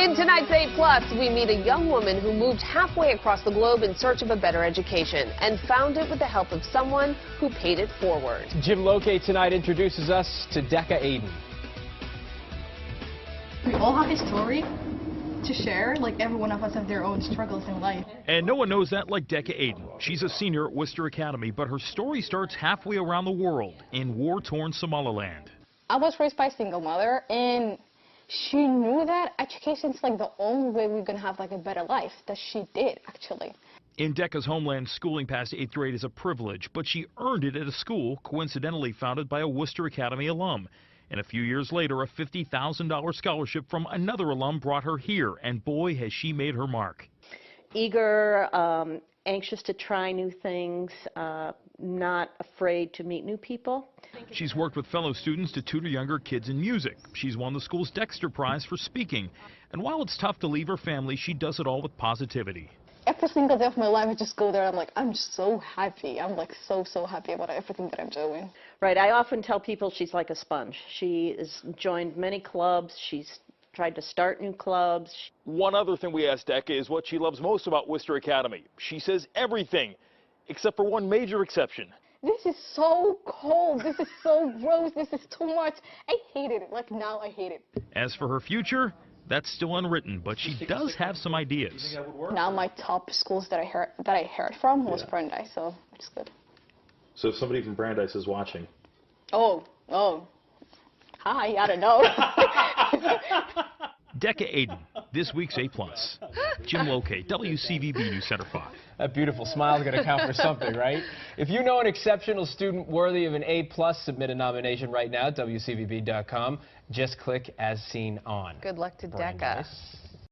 In tonight's 8+, we meet a young woman who moved halfway across the globe in search of a better education and found it with the help of someone who paid it forward. Jim Loke tonight introduces us to Decca Aiden. We all have a story to share, like every one of us have their own struggles in life. And no one knows that like Decca Aiden. She's a senior at Worcester Academy, but her story starts halfway around the world in war-torn Somaliland. I was raised by a single mother, and she knew that education's like the only way we're gonna have like a better life. That she did, actually. In Decca's homeland, schooling past 8th grade is a privilege, but she earned it at a school coincidentally founded by a Worcester Academy alum. And a few years later, a $50,000 scholarship from another alum brought her here, and boy, has she made her mark. Eager, anxious to try new things, not afraid to meet new people. She's worked with fellow students to tutor younger kids in music. She's won the school's Dexter Prize for speaking. And while it's tough to leave her family, she does it all with positivity. Every single day of my life, I just go there. I'm just so happy. I'm like so happy about everything that I'm doing. Right. I often tell people she's like a sponge. She has joined many clubs. She's tried to start new clubs. One other thing we asked Decca is what she loves most about Worcester Academy. She says everything, except for one major exception. This is so cold. This is so gross. This is too much. I hate it. Like now, I hate it. As for her future, that's still unwritten, but she does have some ideas. Now my top schools that I heard from was Brandeis, so it's good. So if somebody from Brandeis is watching. Oh, hi, I don't know. Decca Aiden, this week's A+. Jim Loke, WCVB News Center 5. That beautiful smile is going to count for something, right? If you know an exceptional student worthy of an A+, submit a nomination right now at WCVB.com. Just click as seen on. Good luck to Decca.